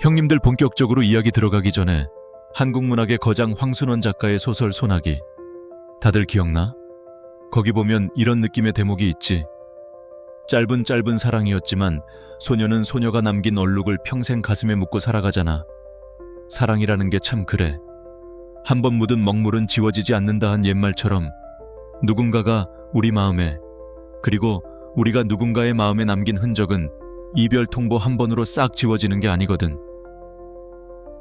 형님들 본격적으로 이야기 들어가기 전에 한국 문학의 거장 황순원 작가의 소설 소나기. 다들 기억나? 거기 보면 이런 느낌의 대목이 있지. 짧은 사랑이었지만 소녀는 소녀가 남긴 얼룩을 평생 가슴에 묻고 살아가잖아. 사랑이라는 게 참 그래. 한번 묻은 먹물은 지워지지 않는다 한 옛말처럼 누군가가 우리 마음에, 그리고 우리가 누군가의 마음에 남긴 흔적은 이별 통보 한 번으로 싹 지워지는 게 아니거든.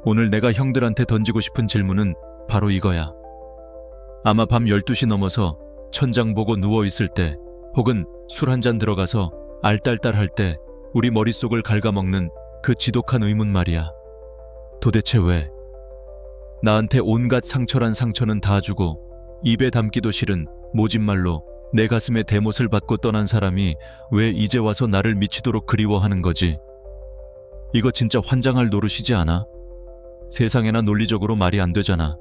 오늘 내가 형들한테 던지고 싶은 질문은 바로 이거야. 아마 밤 12시 넘어서 천장 보고 누워있을 때, 혹은 술 한잔 들어가서 알딸딸할 때 우리 머릿속을 갉아먹는 그 지독한 의문 말이야. 도대체 왜? 나한테 온갖 상처란 상처는 다 주고 입에 담기도 싫은 모진말로 내 가슴에 대못을 받고 떠난 사람이 왜 이제 와서 나를 미치도록 그리워하는 거지? 이거 진짜 환장할 노릇이지 않아? 세상에나 논리적으로 말이 안 되잖아.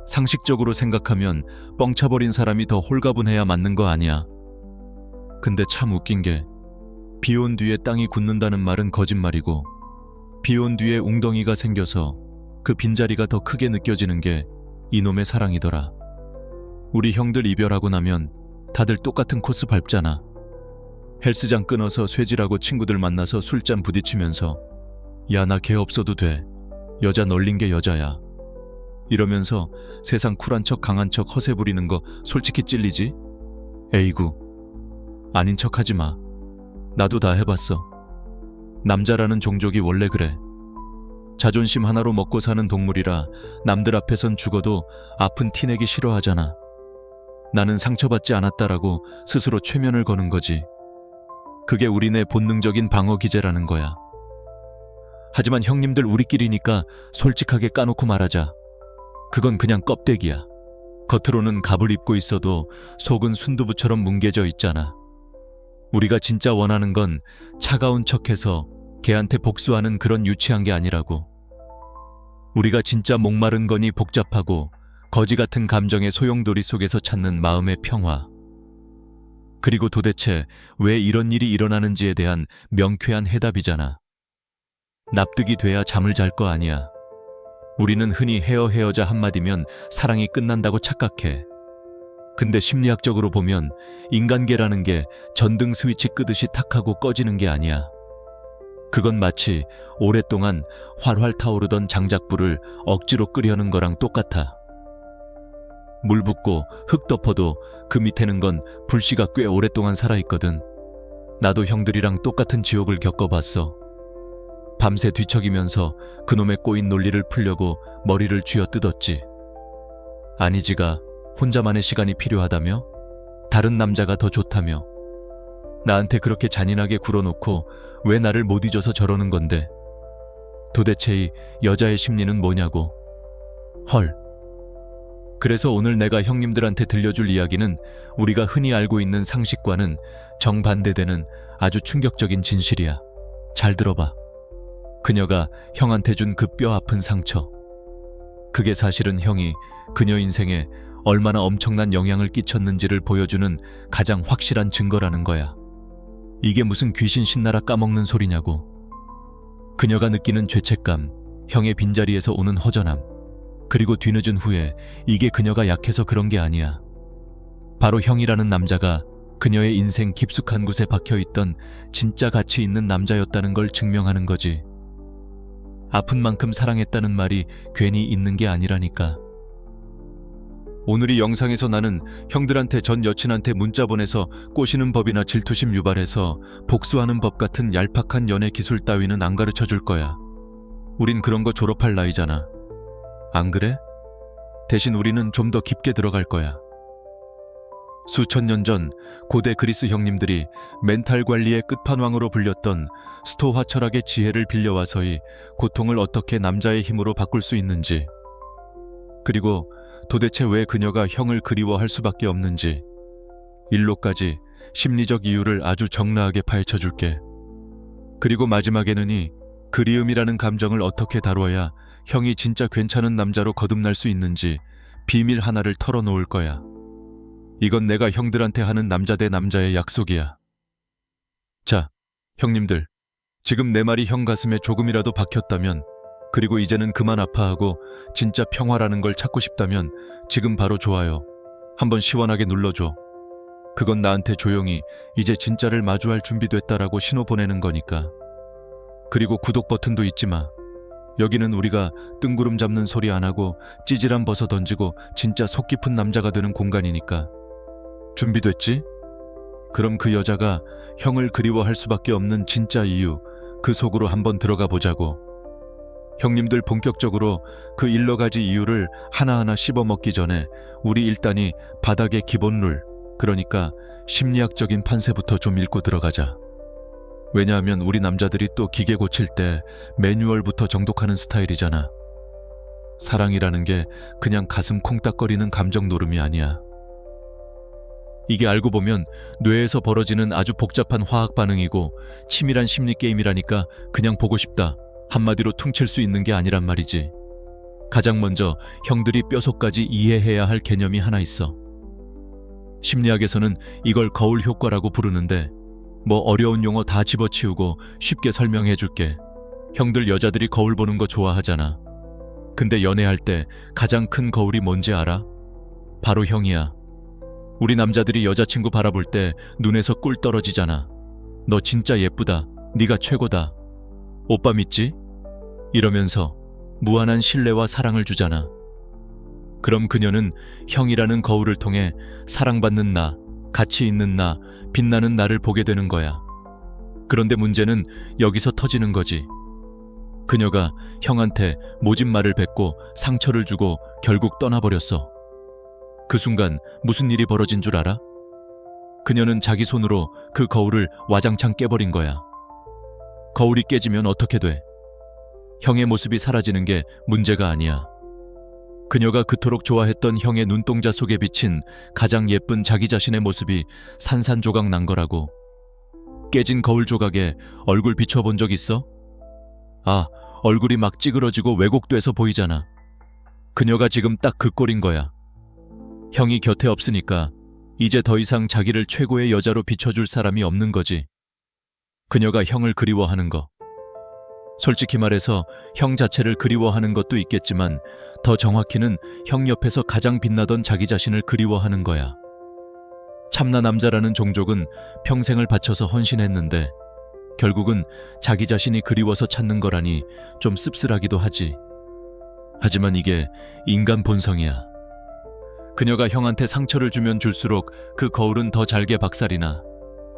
상식적으로 생각하면 뻥차버린 사람이 더 홀가분해야 맞는 거 아니야. 근데 참 웃긴 게, 비 온 뒤에 땅이 굳는다는 말은 거짓말이고, 비 온 뒤에 웅덩이가 생겨서 그 빈자리가 더 크게 느껴지는 게 이놈의 사랑이더라. 우리 형들 이별하고 나면 다들 똑같은 코스 밟잖아. 헬스장 끊어서 쇠질하고 친구들 만나서 술잔 부딪히면서 야, 나 걔 없어도 돼. 여자 널린 게 여자야. 이러면서 세상 쿨한 척 강한 척 허세 부리는 거 솔직히 찔리지? 에이구, 아닌 척 하지 마. 나도 다 해봤어. 남자라는 종족이 원래 그래. 자존심 하나로 먹고 사는 동물이라 남들 앞에선 죽어도 아픈 티내기 싫어하잖아. 나는 상처받지 않았다라고 스스로 최면을 거는 거지. 그게 우리네 본능적인 방어 기제라는 거야. 하지만 형님들 우리끼리니까 솔직하게 까놓고 말하자. 그건 그냥 껍데기야. 겉으로는 갑을 입고 있어도 속은 순두부처럼 뭉개져 있잖아. 우리가 진짜 원하는 건 차가운 척해서 걔한테 복수하는 그런 유치한 게 아니라고. 우리가 진짜 목마른 거니 복잡하고 거지 같은 감정의 소용돌이 속에서 찾는 마음의 평화. 그리고 도대체 왜 이런 일이 일어나는지에 대한 명쾌한 해답이잖아. 납득이 돼야 잠을 잘 거 아니야. 우리는 흔히 헤어자 한마디면 사랑이 끝난다고 착각해. 근데 심리학적으로 보면 인간계라는 게 전등 스위치 끄듯이 탁하고 꺼지는 게 아니야. 그건 마치 오랫동안 활활 타오르던 장작불을 억지로 끄려는 거랑 똑같아. 물 붓고 흙 덮어도 그 밑에는 건 불씨가 꽤 오랫동안 살아있거든. 나도 형들이랑 똑같은 지옥을 겪어봤어. 밤새 뒤척이면서 그놈의 꼬인 논리를 풀려고 머리를 쥐어뜯었지. 아니지가 혼자만의 시간이 필요하다며? 다른 남자가 더 좋다며? 나한테 그렇게 잔인하게 굴어놓고 왜 나를 못 잊어서 저러는 건데? 도대체 이 여자의 심리는 뭐냐고. 헐. 그래서 오늘 내가 형님들한테 들려줄 이야기는 우리가 흔히 알고 있는 상식과는 정반대되는 아주 충격적인 진실이야. 잘 들어봐. 그녀가 형한테 준 그 뼈 아픈 상처. 그게 사실은 형이 그녀 인생에 얼마나 엄청난 영향을 끼쳤는지를 보여주는 가장 확실한 증거라는 거야. 이게 무슨 귀신 신나라 까먹는 소리냐고. 그녀가 느끼는 죄책감, 형의 빈자리에서 오는 허전함, 그리고 뒤늦은 후에 이게 그녀가 약해서 그런 게 아니야. 바로 형이라는 남자가 그녀의 인생 깊숙한 곳에 박혀있던 진짜 가치 있는 남자였다는 걸 증명하는 거지. 아픈 만큼 사랑했다는 말이 괜히 있는 게 아니라니까. 오늘 이 영상에서 나는 형들한테 전 여친한테 문자 보내서 꼬시는 법이나 질투심 유발해서 복수하는 법 같은 얄팍한 연애 기술 따위는 안 가르쳐 줄 거야. 우린 그런 거 졸업할 나이잖아. 안 그래? 대신 우리는 좀 더 깊게 들어갈 거야. 수천 년 전 고대 그리스 형님들이 멘탈 관리의 끝판왕으로 불렸던 스토화 철학의 지혜를 빌려와서의 고통을 어떻게 남자의 힘으로 바꿀 수 있는지, 그리고 도대체 왜 그녀가 형을 그리워할 수밖에 없는지, 일로까지 심리적 이유를 아주 적나하게 파헤쳐 줄게. 그리고 마지막에는 이 그리움이라는 감정을 어떻게 다루어야 형이 진짜 괜찮은 남자로 거듭날 수 있는지 비밀 하나를 털어놓을 거야. 이건 내가 형들한테 하는 남자 대 남자의 약속이야. 자, 형님들, 지금 내 말이 형 가슴에 조금이라도 박혔다면, 그리고 이제는 그만 아파하고 진짜 평화라는 걸 찾고 싶다면 지금 바로 좋아요 한번 시원하게 눌러줘. 그건 나한테 조용히 이제 진짜를 마주할 준비됐다라고 신호 보내는 거니까. 그리고 구독 버튼도 잊지 마. 여기는 우리가 뜬구름 잡는 소리 안 하고 찌질한 벗어 던지고 진짜 속 깊은 남자가 되는 공간이니까. 준비됐지? 그럼 그 여자가 형을 그리워할 수밖에 없는 진짜 이유, 그 속으로 한번 들어가 보자고. 형님들 본격적으로 그 1가지 이유를 하나하나 씹어먹기 전에 우리 일단이 바닥의 기본 룰, 그러니까 심리학적인 판세부터 좀 읽고 들어가자. 왜냐하면 우리 남자들이 또 기계 고칠 때 매뉴얼부터 정독하는 스타일이잖아. 사랑이라는 게 그냥 가슴 콩닥거리는 감정 노름이 아니야. 이게 알고 보면 뇌에서 벌어지는 아주 복잡한 화학 반응이고 치밀한 심리 게임이라니까 그냥 보고 싶다 한마디로 퉁칠 수 있는 게 아니란 말이지. 가장 먼저 형들이 뼛속까지 이해해야 할 개념이 하나 있어. 심리학에서는 이걸 거울 효과라고 부르는데, 뭐 어려운 용어 다 집어치우고 쉽게 설명해 줄게. 형들 여자들이 거울 보는 거 좋아하잖아. 근데 연애할 때 가장 큰 거울이 뭔지 알아? 바로 형이야. 우리 남자들이 여자친구 바라볼 때 눈에서 꿀 떨어지잖아. 너 진짜 예쁘다. 네가 최고다. 오빠 믿지? 이러면서 무한한 신뢰와 사랑을 주잖아. 그럼 그녀는 형이라는 거울을 통해 사랑받는 나, 가치 있는 나, 빛나는 나를 보게 되는 거야. 그런데 문제는 여기서 터지는 거지. 그녀가 형한테 모진 말을 뱉고 상처를 주고 결국 떠나버렸어. 그 순간 무슨 일이 벌어진 줄 알아? 그녀는 자기 손으로 그 거울을 와장창 깨버린 거야. 거울이 깨지면 어떻게 돼? 형의 모습이 사라지는 게 문제가 아니야. 그녀가 그토록 좋아했던 형의 눈동자 속에 비친 가장 예쁜 자기 자신의 모습이 산산조각 난 거라고. 깨진 거울 조각에 얼굴 비춰본 적 있어? 아, 얼굴이 막 찌그러지고 왜곡돼서 보이잖아. 그녀가 지금 딱 그 꼴인 거야. 형이 곁에 없으니까 이제 더 이상 자기를 최고의 여자로 비춰줄 사람이 없는 거지. 그녀가 형을 그리워하는 거. 솔직히 말해서 형 자체를 그리워하는 것도 있겠지만 더 정확히는 형 옆에서 가장 빛나던 자기 자신을 그리워하는 거야. 참나 남자라는 종족은 평생을 바쳐서 헌신했는데 결국은 자기 자신이 그리워서 찾는 거라니 좀 씁쓸하기도 하지. 하지만 이게 인간 본성이야. 그녀가 형한테 상처를 주면 줄수록 그 거울은 더 잘게 박살이나.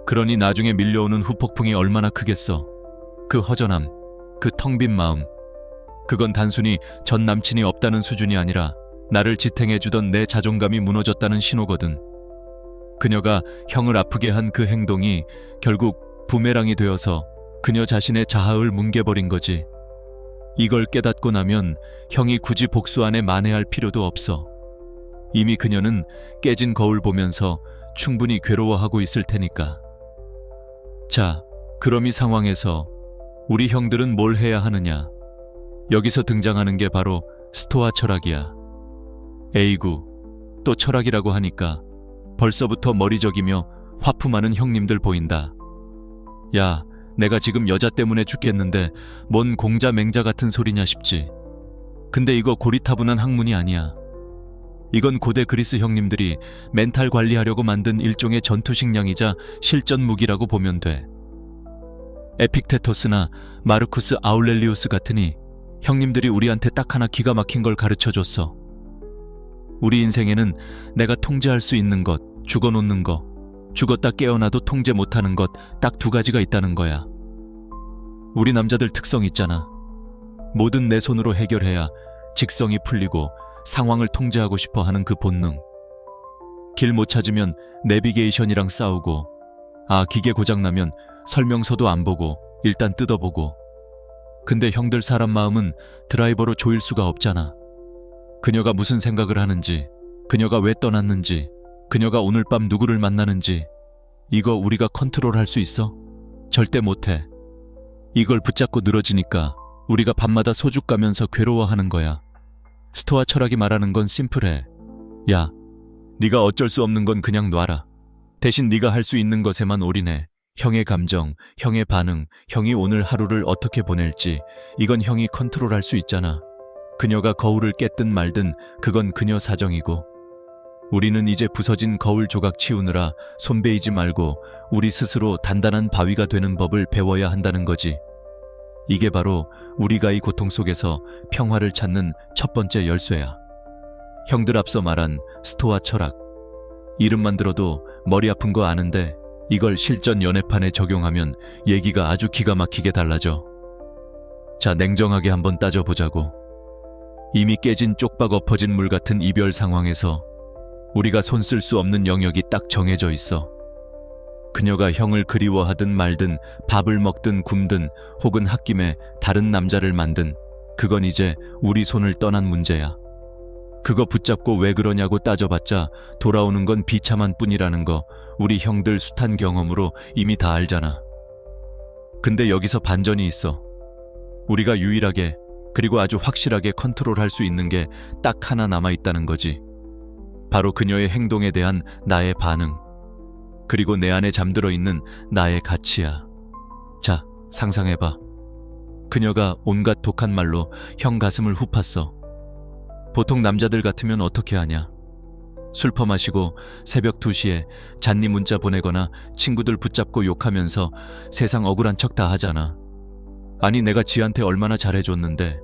그러니 나중에 밀려오는 후폭풍이 얼마나 크겠어. 그 허전함, 그 텅 빈 마음. 그건 단순히 전 남친이 없다는 수준이 아니라 나를 지탱해주던 내 자존감이 무너졌다는 신호거든. 그녀가 형을 아프게 한 그 행동이 결국 부메랑이 되어서 그녀 자신의 자아를 뭉개버린 거지. 이걸 깨닫고 나면 형이 굳이 복수 안에 만회할 필요도 없어. 이미 그녀는 깨진 거울 보면서 충분히 괴로워하고 있을 테니까. 자, 그럼 이 상황에서 우리 형들은 뭘 해야 하느냐? 여기서 등장하는 게 바로 스토아 철학이야. 에이구, 또 철학이라고 하니까 벌써부터 머리적이며 화품하는 형님들 보인다. 야, 내가 지금 여자 때문에 죽겠는데 뭔 공자 맹자 같은 소리냐 싶지. 근데 이거 고리타분한 학문이 아니야. 이건 고대 그리스 형님들이 멘탈 관리하려고 만든 일종의 전투 식량이자 실전 무기라고 보면 돼. 에픽테토스나 마르쿠스 아울렐리우스 같으니 형님들이 우리한테 딱 하나 기가 막힌 걸 가르쳐줬어. 우리 인생에는 내가 통제할 수 있는 것, 죽어놓는 거, 죽었다 깨어나도 통제 못하는 것 딱 2가지가 있다는 거야. 우리 남자들 특성 있잖아. 뭐든 내 손으로 해결해야 직성이 풀리고 상황을 통제하고 싶어 하는 그 본능. 길 못 찾으면 내비게이션이랑 싸우고, 기계 고장나면 설명서도 안 보고 일단 뜯어보고. 근데 형들 사람 마음은 드라이버로 조일 수가 없잖아. 그녀가 무슨 생각을 하는지, 그녀가 왜 떠났는지, 그녀가 오늘 밤 누구를 만나는지 이거 우리가 컨트롤할 수 있어? 절대 못해. 이걸 붙잡고 늘어지니까 우리가 밤마다 소죽 가면서 괴로워하는 거야. 스토아 철학이 말하는 건 심플해. 야, 네가 어쩔 수 없는 건 그냥 놔라. 대신 네가 할 수 있는 것에만 올인해. 형의 감정, 형의 반응, 형이 오늘 하루를 어떻게 보낼지 이건 형이 컨트롤할 수 있잖아. 그녀가 거울을 깼든 말든 그건 그녀 사정이고 우리는 이제 부서진 거울 조각 치우느라 손베이지 말고 우리 스스로 단단한 바위가 되는 법을 배워야 한다는 거지. 이게 바로 우리가 이 고통 속에서 평화를 찾는 첫 번째 열쇠야. 형들 앞서 말한 스토아 철학. 이름만 들어도 머리 아픈 거 아는데 이걸 실전 연애판에 적용하면 얘기가 아주 기가 막히게 달라져. 자, 냉정하게 한번 따져보자고. 이미 깨진 쪽박 엎어진 물 같은 이별 상황에서 우리가 손 쓸 수 없는 영역이 딱 정해져 있어. 그녀가 형을 그리워하든 말든 밥을 먹든 굶든 혹은 홧김에 다른 남자를 만든 그건 이제 우리 손을 떠난 문제야. 그거 붙잡고 왜 그러냐고 따져봤자 돌아오는 건 비참한 뿐이라는 거 우리 형들 숱한 경험으로 이미 다 알잖아. 근데 여기서 반전이 있어. 우리가 유일하게 그리고 아주 확실하게 컨트롤할 수 있는 게 딱 하나 남아있다는 거지. 바로 그녀의 행동에 대한 나의 반응. 그리고 내 안에 잠들어 있는 나의 가치야. 자, 상상해봐. 그녀가 온갖 독한 말로 형 가슴을 후팠어. 보통 남자들 같으면 어떻게 하냐? 술 퍼마시고 새벽 2시에 잔니 문자 보내거나 친구들 붙잡고 욕하면서 세상 억울한 척 다 하잖아. 아니 내가 지한테 얼마나 잘해줬는데.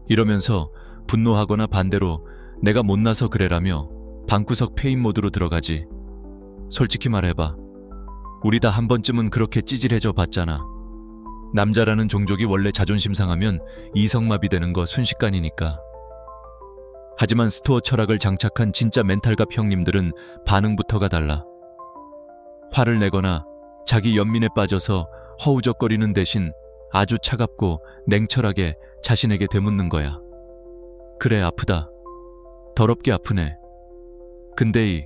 이러면서 분노하거나 반대로 내가 못나서 그래라며 방구석 페인 모드로 들어가지. 솔직히 말해봐. 우리 다 한 번쯤은 그렇게 찌질해져 봤잖아. 남자라는 종족이 원래 자존심 상하면 이성마비되는 거 순식간이니까. 하지만 스토어 철학을 장착한 진짜 멘탈갑 형님들은 반응부터가 달라. 화를 내거나 자기 연민에 빠져서 허우적거리는 대신 아주 차갑고 냉철하게 자신에게 되묻는 거야. 그래, 아프다. 더럽게 아프네. 근데 이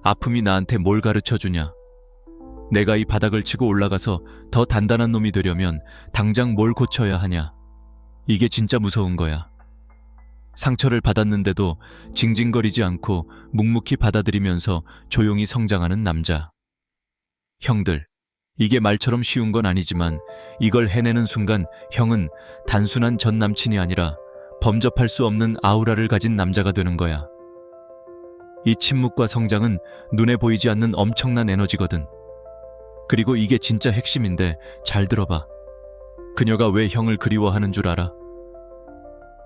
아픔이 나한테 뭘 가르쳐주냐? 내가 이 바닥을 치고 올라가서 더 단단한 놈이 되려면 당장 뭘 고쳐야 하냐? 이게 진짜 무서운 거야. 상처를 받았는데도 징징거리지 않고 묵묵히 받아들이면서 조용히 성장하는 남자. 형들, 이게 말처럼 쉬운 건 아니지만 이걸 해내는 순간 형은 단순한 전 남친이 아니라 범접할 수 없는 아우라를 가진 남자가 되는 거야. 이 침묵과 성장은 눈에 보이지 않는 엄청난 에너지거든. 그리고 이게 진짜 핵심인데 잘 들어봐. 그녀가 왜 형을 그리워하는 줄 알아?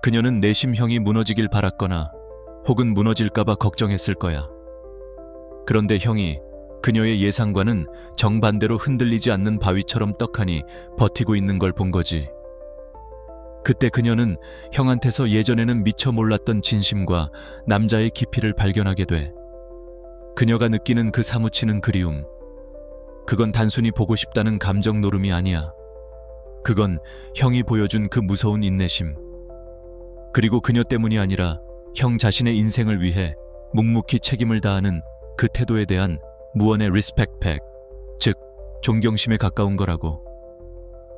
그녀는 내심 형이 무너지길 바랐거나 혹은 무너질까봐 걱정했을 거야. 그런데 형이 그녀의 예상과는 정반대로 흔들리지 않는 바위처럼 떡하니 버티고 있는 걸 본 거지. 그때 그녀는 형한테서 예전에는 미처 몰랐던 진심과 남자의 깊이를 발견하게 돼. 그녀가 느끼는 그 사무치는 그리움. 그건 단순히 보고 싶다는 감정 노름이 아니야. 그건 형이 보여준 그 무서운 인내심. 그리고 그녀 때문이 아니라 형 자신의 인생을 위해 묵묵히 책임을 다하는 그 태도에 대한 무언의 리스펙팩, 즉 존경심에 가까운 거라고.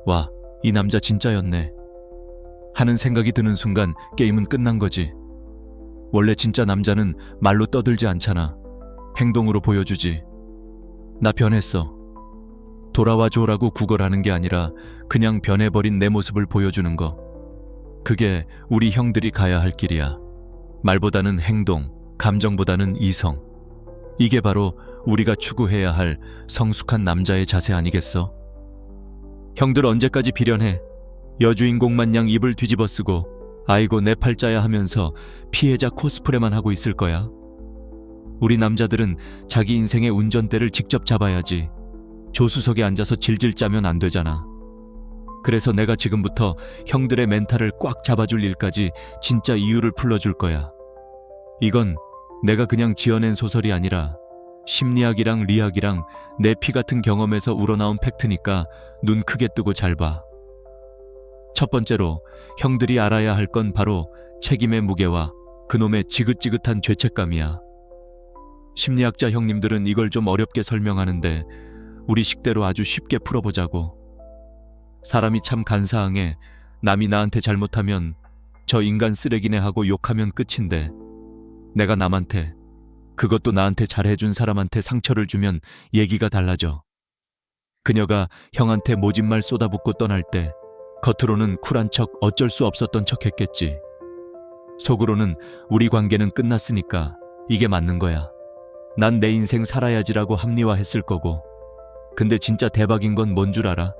와, 이 남자 진짜였네 하는 생각이 드는 순간 게임은 끝난 거지. 원래 진짜 남자는 말로 떠들지 않잖아. 행동으로 보여주지. 나 변했어. 돌아와줘라고 구걸하는 게 아니라 그냥 변해버린 내 모습을 보여주는 거. 그게 우리 형들이 가야 할 길이야. 말보다는 행동, 감정보다는 이성. 이게 바로 우리가 추구해야 할 성숙한 남자의 자세 아니겠어? 형들 언제까지 비련해? 여주인공 마냥 입을 뒤집어 쓰고 아이고 내 팔자야 하면서 피해자 코스프레만 하고 있을 거야. 우리 남자들은 자기 인생의 운전대를 직접 잡아야지. 조수석에 앉아서 질질 짜면 안 되잖아. 그래서 내가 지금부터 형들의 멘탈을 꽉 잡아줄 일까지 진짜 이유를 풀어줄 거야. 이건 내가 그냥 지어낸 소설이 아니라 심리학이랑 리학이랑 내 피 같은 경험에서 우러나온 팩트니까 눈 크게 뜨고 잘 봐. 첫 번째로 형들이 알아야 할 건 바로 책임의 무게와 그놈의 지긋지긋한 죄책감이야. 심리학자 형님들은 이걸 좀 어렵게 설명하는데 우리 식대로 아주 쉽게 풀어보자고. 사람이 참 간사하게 남이 나한테 잘못하면 저 인간 쓰레기네 하고 욕하면 끝인데 내가 남한테, 그것도 나한테 잘해준 사람한테 상처를 주면 얘기가 달라져. 그녀가 형한테 모진말 쏟아붓고 떠날 때 겉으로는 쿨한 척 어쩔 수 없었던 척 했겠지. 속으로는 우리 관계는 끝났으니까 이게 맞는 거야. 난 내 인생 살아야지라고 합리화했을 거고. 근데 진짜 대박인 건 뭔 줄 알아?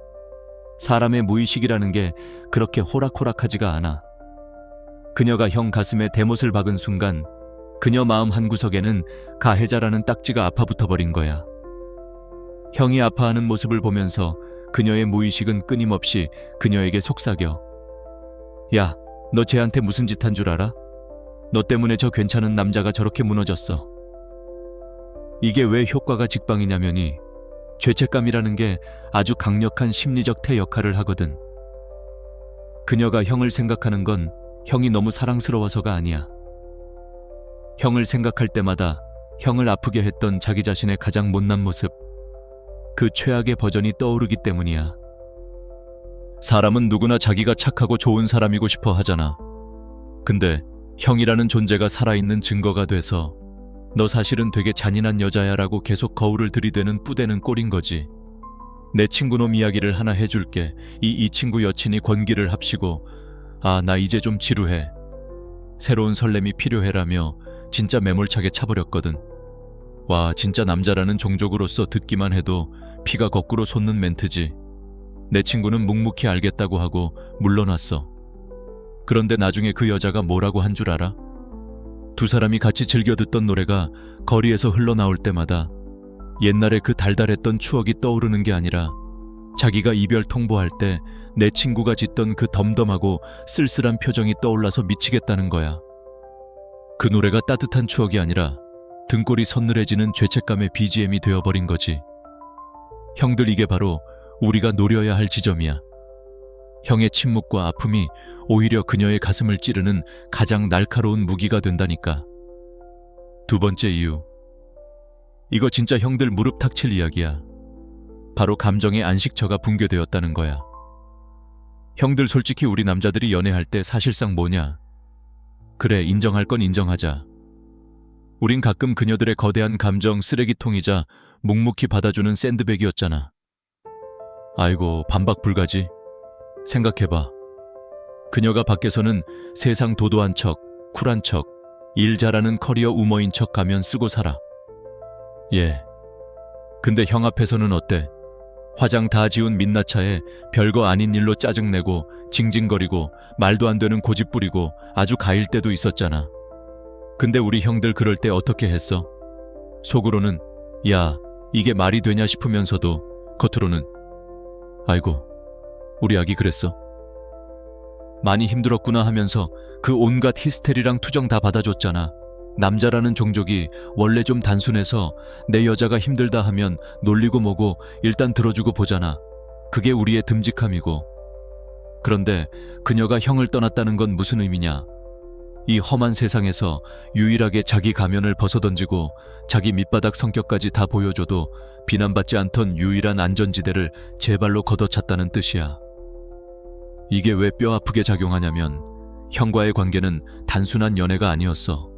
사람의 무의식이라는 게 그렇게 호락호락하지가 않아. 그녀가 형 가슴에 대못을 박은 순간 그녀 마음 한구석에는 가해자라는 딱지가 아파붙어 버린 거야. 형이 아파하는 모습을 보면서 그녀의 무의식은 끊임없이 그녀에게 속삭여. 야, 너 쟤한테 무슨 짓 한 줄 알아? 너 때문에 저 괜찮은 남자가 저렇게 무너졌어. 이게 왜 효과가 직방이냐면이 죄책감이라는 게 아주 강력한 심리적 태 역할을 하거든. 그녀가 형을 생각하는 건 형이 너무 사랑스러워서가 아니야. 형을 생각할 때마다 형을 아프게 했던 자기 자신의 가장 못난 모습, 그 최악의 버전이 떠오르기 때문이야. 사람은 누구나 자기가 착하고 좋은 사람이고 싶어 하잖아. 근데 형이라는 존재가 살아있는 증거가 돼서 너 사실은 되게 잔인한 여자야 라고 계속 거울을 들이대는 뿌대는 꼴인 거지. 내 친구놈 이야기를 하나 해줄게. 이 친구 여친이 권기를 합시고 아, 나 이제 좀 지루해. 새로운 설렘이 필요해라며 진짜 매몰차게 차버렸거든. 와, 진짜 남자라는 종족으로서 듣기만 해도 피가 거꾸로 솟는 멘트지. 내 친구는 묵묵히 알겠다고 하고 물러났어. 그런데 나중에 그 여자가 뭐라고 한 줄 알아? 두 사람이 같이 즐겨 듣던 노래가 거리에서 흘러나올 때마다 옛날에 그 달달했던 추억이 떠오르는 게 아니라 자기가 이별 통보할 때 내 친구가 짓던 그 덤덤하고 쓸쓸한 표정이 떠올라서 미치겠다는 거야. 그 노래가 따뜻한 추억이 아니라 등골이 서늘해지는 죄책감의 BGM이 되어버린 거지. 형들, 이게 바로 우리가 노려야 할 지점이야. 형의 침묵과 아픔이 오히려 그녀의 가슴을 찌르는 가장 날카로운 무기가 된다니까. 두 번째 이유. 이거 진짜 형들 무릎 탁 칠 이야기야. 바로 감정의 안식처가 붕괴되었다는 거야. 형들, 솔직히 우리 남자들이 연애할 때 사실상 뭐냐? 그래, 인정할 건 인정하자. 우린 가끔 그녀들의 거대한 감정 쓰레기통이자 묵묵히 받아주는 샌드백이었잖아. 아이고, 반박 불가지. 생각해봐. 그녀가 밖에서는 세상 도도한 척, 쿨한 척, 일 잘하는 커리어 우머인 척 가면 쓰고 살아. 예. 근데 형 앞에서는 어때? 화장 다 지운 민낯차에 별거 아닌 일로 짜증내고 징징거리고 말도 안 되는 고집 부리고 아주 가일 때도 있었잖아. 근데 우리 형들 그럴 때 어떻게 했어? 속으로는 야, 이게 말이 되냐 싶으면서도 겉으로는 아이고, 우리 아기 그랬어. 많이 힘들었구나 하면서 그 온갖 히스테리랑 투정 다 받아줬잖아. 남자라는 종족이 원래 좀 단순해서 내 여자가 힘들다 하면 놀리고 뭐고 일단 들어주고 보잖아. 그게 우리의 듬직함이고. 그런데 그녀가 형을 떠났다는 건 무슨 의미냐? 이 험한 세상에서 유일하게 자기 가면을 벗어던지고 자기 밑바닥 성격까지 다 보여줘도 비난받지 않던 유일한 안전지대를 제 발로 걷어찼다는 뜻이야. 이게 왜 뼈 아프게 작용하냐면 형과의 관계는 단순한 연애가 아니었어.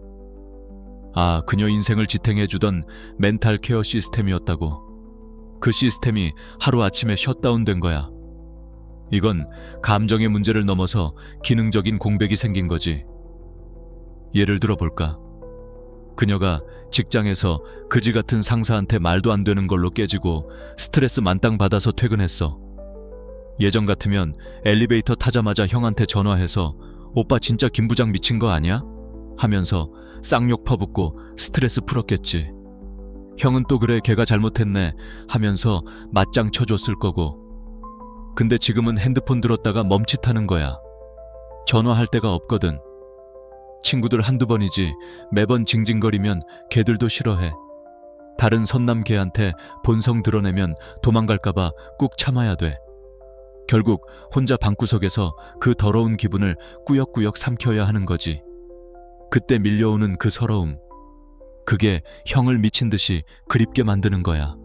아, 그녀 인생을 지탱해주던 멘탈 케어 시스템이었다고. 그 시스템이 하루아침에 셧다운된 거야. 이건 감정의 문제를 넘어서 기능적인 공백이 생긴 거지. 예를 들어 볼까? 그녀가 직장에서 그지 같은 상사한테 말도 안 되는 걸로 깨지고 스트레스 만땅 받아서 퇴근했어. 예전 같으면 엘리베이터 타자마자 형한테 전화해서 오빠 진짜 김 부장 미친 거 아니야? 하면서 쌍욕 퍼붓고 스트레스 풀었겠지. 형은 또 그래, 걔가 잘못했네 하면서 맞짱 쳐줬을 거고. 근데 지금은 핸드폰 들었다가 멈칫하는 거야. 전화할 데가 없거든. 친구들 한두 번이지 매번 징징거리면 걔들도 싫어해. 다른 선남 걔한테 본성 드러내면 도망갈까봐 꾹 참아야 돼. 결국 혼자 방구석에서 그 더러운 기분을 꾸역꾸역 삼켜야 하는 거지. 그때 밀려오는 그 서러움, 그게 형을 미친 듯이 그립게 만드는 거야.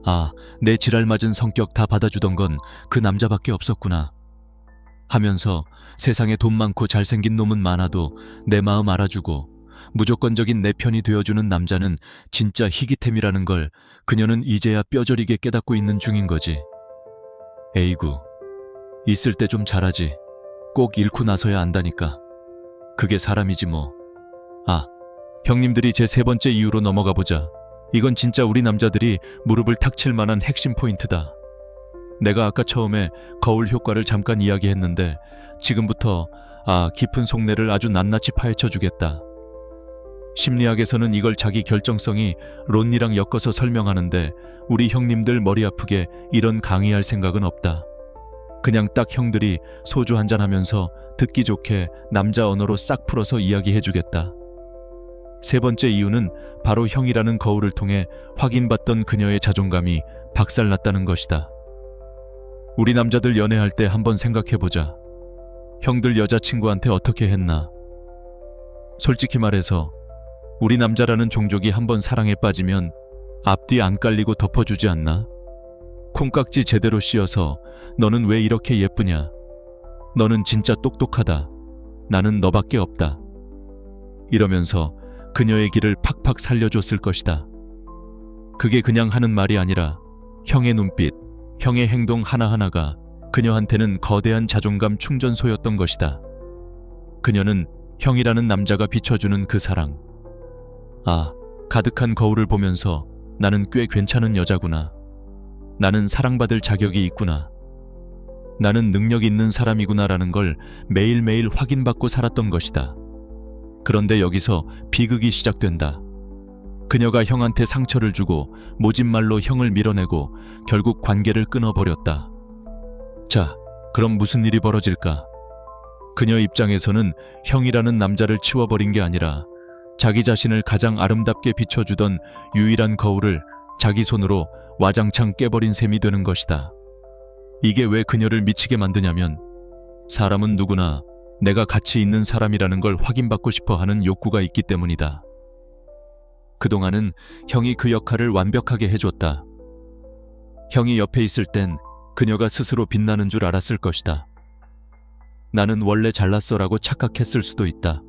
아, 내 지랄맞은 성격 다 받아주던 건 그 남자밖에 없었구나 하면서 세상에 돈 많고 잘생긴 놈은 많아도 내 마음 알아주고 무조건적인 내 편이 되어주는 남자는 진짜 희귀템이라는 걸 그녀는 이제야 뼈저리게 깨닫고 있는 중인 거지. 에이구, 있을 때 좀 잘하지. 꼭 잃고 나서야 안다니까. 그게 사람이지 뭐. 아, 형님들이 제 세 번째 이유로 넘어가 보자. 이건 진짜 우리 남자들이 무릎을 탁 칠 만한 핵심 포인트다. 내가 아까 처음에 거울 효과를 잠깐 이야기했는데 지금부터 깊은 속내를 아주 낱낱이 파헤쳐 주겠다. 심리학에서는 이걸 자기 결정성이 론니랑 엮어서 설명하는데 우리 형님들 머리 아프게 이런 강의할 생각은 없다. 그냥 딱 형들이 소주 한잔 하면서 듣기 좋게 남자 언어로 싹 풀어서 이야기해 주겠다. 세 번째 이유는 바로 형이라는 거울을 통해 확인받던 그녀의 자존감이 박살났다는 것이다. 우리 남자들 연애할 때 한번 생각해보자. 형들 여자친구한테 어떻게 했나? 솔직히 말해서 우리 남자라는 종족이 한번 사랑에 빠지면 앞뒤 안 깔리고 덮어주지 않나? 콩깍지 제대로 씌어서 너는 왜 이렇게 예쁘냐? 너는 진짜 똑똑하다. 나는 너밖에 없다. 이러면서 그녀의 길을 팍팍 살려줬을 것이다. 그게 그냥 하는 말이 아니라 형의 눈빛, 형의 행동 하나하나가 그녀한테는 거대한 자존감 충전소였던 것이다. 그녀는 형이라는 남자가 비춰주는 그 사랑. 가득한 거울을 보면서 나는 꽤 괜찮은 여자구나. 나는 사랑받을 자격이 있구나. 나는 능력 있는 사람이구나라는 걸 매일매일 확인받고 살았던 것이다. 그런데 여기서 비극이 시작된다. 그녀가 형한테 상처를 주고 모진말로 형을 밀어내고 결국 관계를 끊어버렸다. 자, 그럼 무슨 일이 벌어질까? 그녀 입장에서는 형이라는 남자를 치워버린 게 아니라 자기 자신을 가장 아름답게 비춰주던 유일한 거울을 자기 손으로 와장창 깨버린 셈이 되는 것이다. 이게 왜 그녀를 미치게 만드냐면 사람은 누구나 내가 가치 있는 사람이라는 걸 확인받고 싶어 하는 욕구가 있기 때문이다. 그동안은 형이 그 역할을 완벽하게 해줬다. 형이 옆에 있을 땐 그녀가 스스로 빛나는 줄 알았을 것이다. 나는 원래 잘났어라고 착각했을 수도 있다.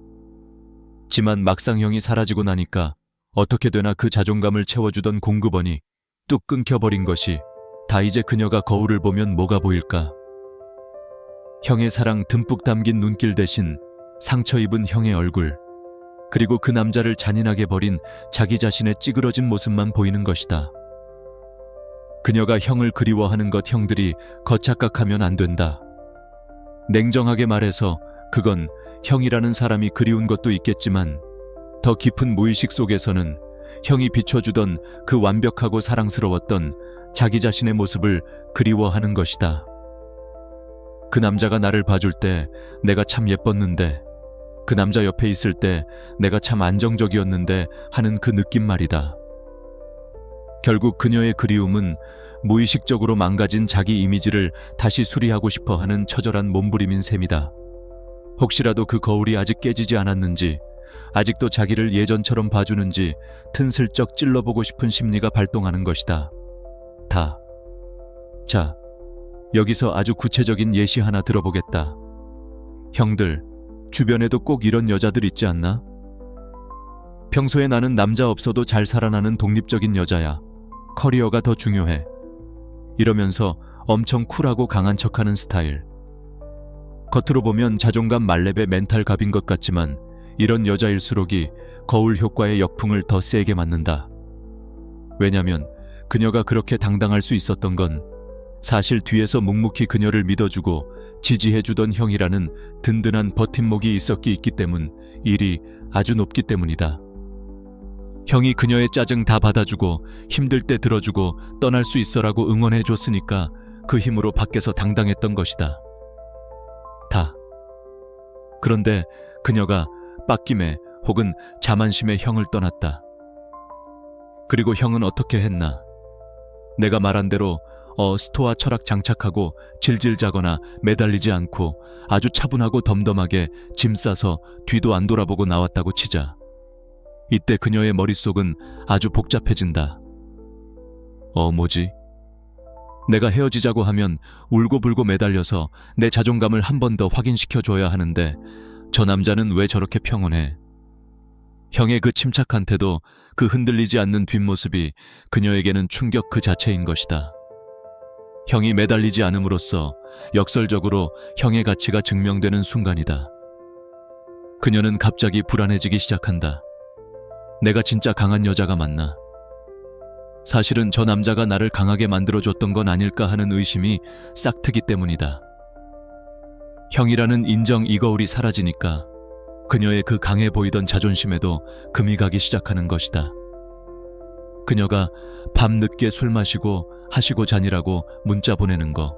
지만 막상 형이 사라지고 나니까 어떻게 되나 그 자존감을 채워주던 공급원이 뚝 끊겨버린 것이 다 이제 그녀가 거울을 보면 뭐가 보일까? 형의 사랑 듬뿍 담긴 눈길 대신 상처 입은 형의 얼굴, 그리고 그 남자를 잔인하게 버린 자기 자신의 찌그러진 모습만 보이는 것이다. 그녀가 형을 그리워하는 것 형들이 겉착각하면 안 된다. 냉정하게 말해서 그건 형이라는 사람이 그리운 것도 있겠지만 더 깊은 무의식 속에서는 형이 비춰주던 그 완벽하고 사랑스러웠던 자기 자신의 모습을 그리워하는 것이다. 그 남자가 나를 봐줄 때 내가 참 예뻤는데, 그 남자 옆에 있을 때 내가 참 안정적이었는데 하는 그 느낌 말이다. 결국 그녀의 그리움은 무의식적으로 망가진 자기 이미지를 다시 수리하고 싶어 하는 처절한 몸부림인 셈이다. 혹시라도 그 거울이 아직 깨지지 않았는지, 아직도 자기를 예전처럼 봐주는지 튼슬쩍 찔러보고 싶은 심리가 발동하는 것이다. 자, 여기서 아주 구체적인 예시 하나 들어보겠다. 형들, 주변에도 꼭 이런 여자들 있지 않나? 평소에 나는 남자 없어도 잘 살아나는 독립적인 여자야. 커리어가 더 중요해. 이러면서 엄청 쿨하고 강한 척하는 스타일. 겉으로 보면 자존감 만렙의 멘탈 갑인 것 같지만 이런 여자일수록이 거울 효과의 역풍을 더 세게 맞는다. 왜냐면 그녀가 그렇게 당당할 수 있었던 건 사실 뒤에서 묵묵히 그녀를 믿어주고 지지해주던 형이라는 든든한 버팀목이 있기 때문, 일이 아주 높기 때문이다. 형이 그녀의 짜증 다 받아주고 힘들 때 들어주고 떠날 수 있어라고 응원해줬으니까 그 힘으로 밖에서 당당했던 것이다. 그런데 그녀가 빡김에 혹은 자만심에 형을 떠났다. 그리고 형은 어떻게 했나? 내가 말한 대로 스토아 철학 장착하고 질질 자거나 매달리지 않고 아주 차분하고 덤덤하게 짐 싸서 뒤도 안 돌아보고 나왔다고 치자. 이때 그녀의 머릿속은 아주 복잡해진다. 뭐지? 내가 헤어지자고 하면 울고불고 매달려서 내 자존감을 한 번 더 확인시켜줘야 하는데 저 남자는 왜 저렇게 평온해? 형의 그 침착한 태도, 그 흔들리지 않는 뒷모습이 그녀에게는 충격 그 자체인 것이다. 형이 매달리지 않음으로써 역설적으로 형의 가치가 증명되는 순간이다. 그녀는 갑자기 불안해지기 시작한다. 내가 진짜 강한 여자가 맞나? 사실은 저 남자가 나를 강하게 만들어줬던 건 아닐까 하는 의심이 싹트기 때문이다. 형이라는 인정 이거울이 사라지니까 그녀의 그 강해 보이던 자존심에도 금이 가기 시작하는 것이다. 그녀가 밤늦게 술 마시고 하시고 자니라고 문자 보내는 거,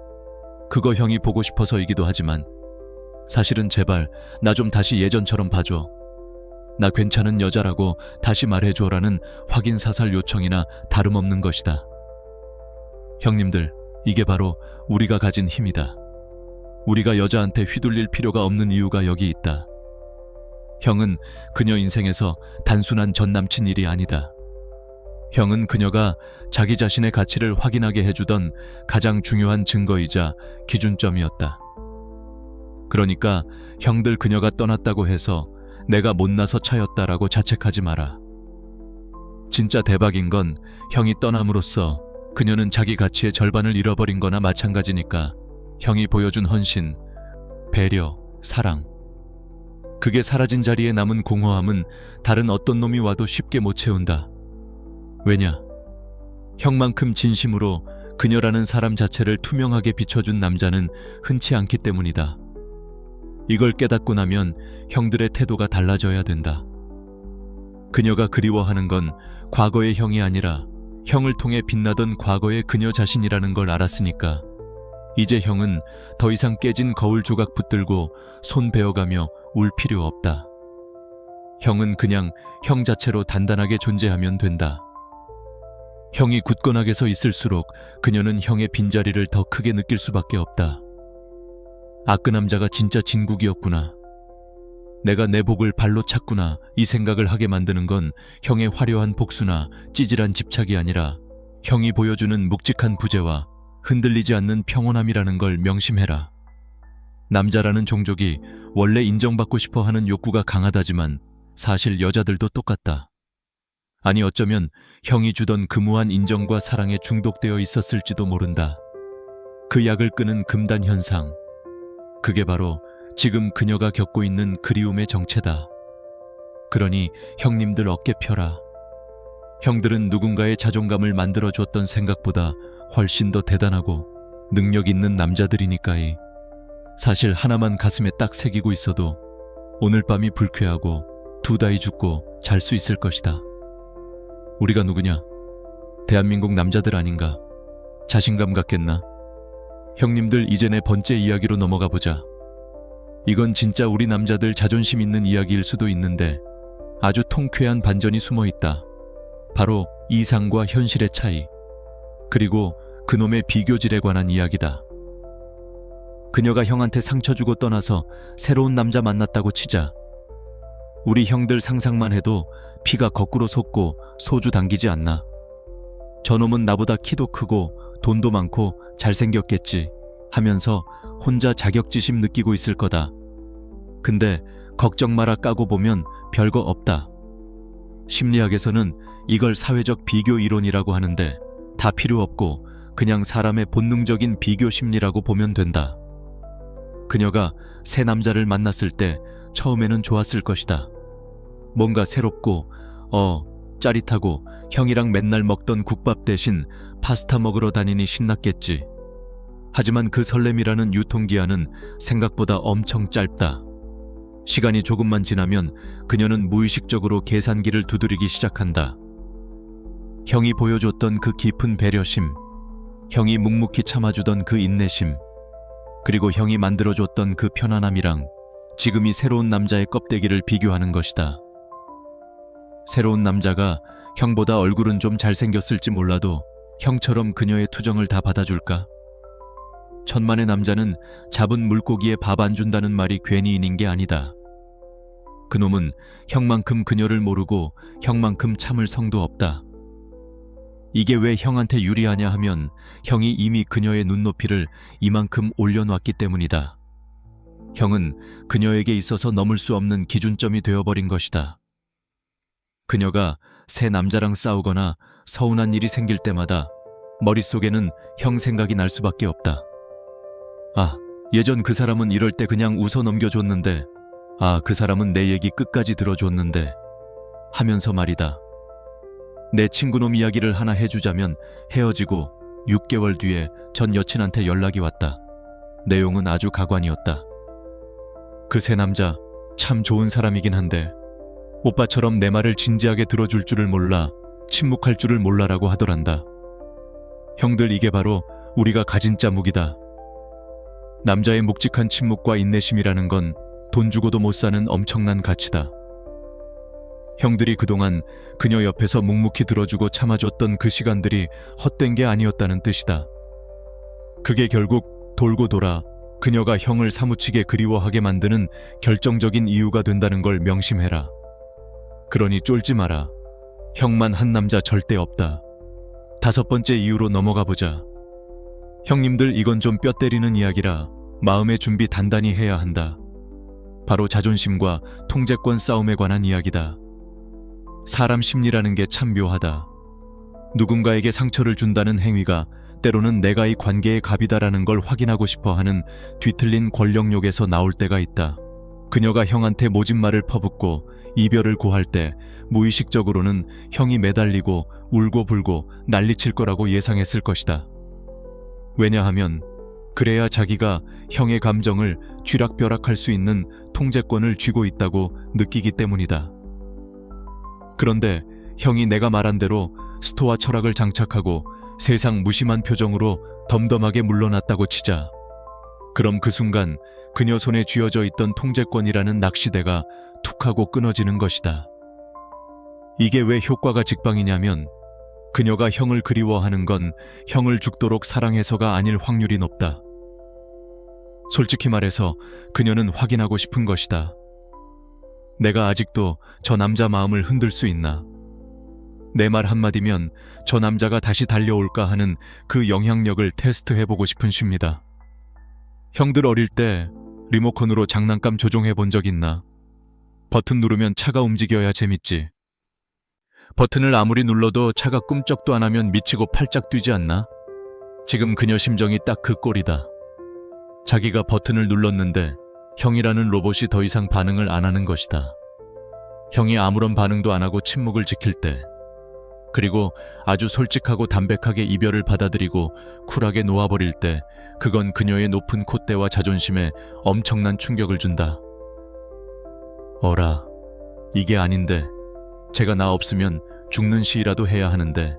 그거 형이 보고 싶어서이기도 하지만 사실은 제발 나 좀 다시 예전처럼 봐줘. 나 괜찮은 여자라고 다시 말해줘라는 확인 사살 요청이나 다름없는 것이다. 형님들, 이게 바로 우리가 가진 힘이다. 우리가 여자한테 휘둘릴 필요가 없는 이유가 여기 있다. 형은 그녀 인생에서 단순한 전남친 일이 아니다. 형은 그녀가 자기 자신의 가치를 확인하게 해주던 가장 중요한 증거이자 기준점이었다. 그러니까 형들 그녀가 떠났다고 해서 내가 못나서 차였다라고 자책하지 마라. 진짜 대박인 건 형이 떠남으로써 그녀는 자기 가치의 절반을 잃어버린 거나 마찬가지니까 형이 보여준 헌신, 배려, 사랑, 그게 사라진 자리에 남은 공허함은 다른 어떤 놈이 와도 쉽게 못 채운다. 왜냐? 형만큼 진심으로 그녀라는 사람 자체를 투명하게 비춰준 남자는 흔치 않기 때문이다. 이걸 깨닫고 나면 형들의 태도가 달라져야 된다. 그녀가 그리워하는 건 과거의 형이 아니라 형을 통해 빛나던 과거의 그녀 자신이라는 걸 알았으니까 이제 형은 더 이상 깨진 거울 조각 붙들고 손 베어가며 울 필요 없다. 형은 그냥 형 자체로 단단하게 존재하면 된다. 형이 굳건하게 서 있을수록 그녀는 형의 빈자리를 더 크게 느낄 수밖에 없다. 아, 그 남자가 진짜 진국이었구나. 내가 내 복을 발로 찼구나. 이 생각을 하게 만드는 건 형의 화려한 복수나 찌질한 집착이 아니라 형이 보여주는 묵직한 부재와 흔들리지 않는 평온함이라는 걸 명심해라. 남자라는 종족이 원래 인정받고 싶어 하는 욕구가 강하다지만 사실 여자들도 똑같다. 아니, 어쩌면 형이 주던 그 무한 인정과 사랑에 중독되어 있었을지도 모른다. 그 약을 끄는 금단 현상, 그게 바로 지금 그녀가 겪고 있는 그리움의 정체다. 그러니 형님들 어깨 펴라. 형들은 누군가의 자존감을 만들어줬던 생각보다 훨씬 더 대단하고 능력 있는 남자들이니까이. 사실 하나만 가슴에 딱 새기고 있어도 오늘 밤이 불쾌하고 두다이 죽고 잘 수 있을 것이다. 우리가 누구냐? 대한민국 남자들 아닌가? 자신감 갖겠나? 형님들, 이제 내 번째 이야기로 넘어가 보자. 이건 진짜 우리 남자들 자존심 있는 이야기일 수도 있는데 아주 통쾌한 반전이 숨어 있다. 바로 이상과 현실의 차이, 그리고 그놈의 비교질에 관한 이야기다. 그녀가 형한테 상처 주고 떠나서 새로운 남자 만났다고 치자. 우리 형들 상상만 해도 피가 거꾸로 솟고 소주 당기지 않나? 저놈은 나보다 키도 크고 돈도 많고 잘생겼겠지 하면서 혼자 자격지심 느끼고 있을 거다. 근데 걱정 마라, 까고 보면 별거 없다. 심리학에서는 이걸 사회적 비교 이론이라고 하는데 다 필요 없고 그냥 사람의 본능적인 비교 심리라고 보면 된다. 그녀가 새 남자를 만났을 때 처음에는 좋았을 것이다. 뭔가 새롭고 짜릿하고 형이랑 맨날 먹던 국밥 대신 파스타 먹으러 다니니 신났겠지. 하지만 그 설렘이라는 유통기한은 생각보다 엄청 짧다. 시간이 조금만 지나면 그녀는 무의식적으로 계산기를 두드리기 시작한다. 형이 보여줬던 그 깊은 배려심, 형이 묵묵히 참아주던 그 인내심, 그리고 형이 만들어줬던 그 편안함이랑 지금 이 새로운 남자의 껍데기를 비교하는 것이다. 새로운 남자가 형보다 얼굴은 좀 잘생겼을지 몰라도 형처럼 그녀의 투정을 다 받아줄까? 천만의 남자는 잡은 물고기에 밥 안 준다는 말이 괜히 있는 게 아니다. 그놈은 형만큼 그녀를 모르고 형만큼 참을 성도 없다. 이게 왜 형한테 유리하냐 하면 형이 이미 그녀의 눈높이를 이만큼 올려놨기 때문이다. 형은 그녀에게 있어서 넘을 수 없는 기준점이 되어버린 것이다. 그녀가 새 남자랑 싸우거나 서운한 일이 생길 때마다 머릿속에는 형 생각이 날 수밖에 없다. 아, 예전 그 사람은 이럴 때 그냥 웃어 넘겨줬는데, 아, 그 사람은 내 얘기 끝까지 들어줬는데 하면서 말이다. 내 친구놈 이야기를 하나 해주자면 헤어지고 6개월 뒤에 전 여친한테 연락이 왔다. 내용은 아주 가관이었다. 그 새 남자 참 좋은 사람이긴 한데 오빠처럼 내 말을 진지하게 들어줄 줄을 몰라, 침묵할 줄을 몰라라고 하더란다. 형들, 이게 바로 우리가 가진 짜묵이다. 남자의 묵직한 침묵과 인내심이라는 건 돈 주고도 못 사는 엄청난 가치다. 형들이 그동안 그녀 옆에서 묵묵히 들어주고 참아줬던 그 시간들이 헛된 게 아니었다는 뜻이다. 그게 결국 돌고 돌아 그녀가 형을 사무치게 그리워하게 만드는 결정적인 이유가 된다는 걸 명심해라. 그러니 쫄지 마라. 형만 한 남자 절대 없다. 5번째 이유로 넘어가 보자. 형님들, 이건 좀 뼈 때리는 이야기라 마음의 준비 단단히 해야 한다. 바로 자존심과 통제권 싸움에 관한 이야기다. 사람 심리라는 게 참 묘하다. 누군가에게 상처를 준다는 행위가 때로는 내가 이 관계의 갑이다라는 걸 확인하고 싶어 하는 뒤틀린 권력욕에서 나올 때가 있다. 그녀가 형한테 모진 말을 퍼붓고 이별을 고할 때 무의식적으로는 형이 매달리고 울고 불고 난리칠 거라고 예상했을 것이다. 왜냐하면 그래야 자기가 형의 감정을 쥐락펴락할 수 있는 통제권을 쥐고 있다고 느끼기 때문이다. 그런데 형이 내가 말한 대로 스토아 철학을 장착하고 세상 무심한 표정으로 덤덤하게 물러났다고 치자. 그럼 그 순간 그녀 손에 쥐어져 있던 통제권이라는 낚시대가 툭 하고 끊어지는 것이다. 이게 왜 효과가 직방이냐면, 그녀가 형을 그리워하는 건 형을 죽도록 사랑해서가 아닐 확률이 높다. 솔직히 말해서 그녀는 확인하고 싶은 것이다. 내가 아직도 저 남자 마음을 흔들 수 있나? 내 말 한마디면 저 남자가 다시 달려올까 하는 그 영향력을 테스트해보고 싶은 쉽니다. 형들, 어릴 때 리모컨으로 장난감 조종해 본 적 있나? 버튼 누르면 차가 움직여야 재밌지. 버튼을 아무리 눌러도 차가 꿈쩍도 안 하면 미치고 팔짝 뛰지 않나? 지금 그녀 심정이 딱 그 꼴이다. 자기가 버튼을 눌렀는데 형이라는 로봇이 더 이상 반응을 안 하는 것이다. 형이 아무런 반응도 안 하고 침묵을 지킬 때, 그리고 아주 솔직하고 담백하게 이별을 받아들이고 쿨하게 놓아버릴 때, 그건 그녀의 높은 콧대와 자존심에 엄청난 충격을 준다. 어라, 이게 아닌데, 제가 나 없으면 죽는 시이라도 해야 하는데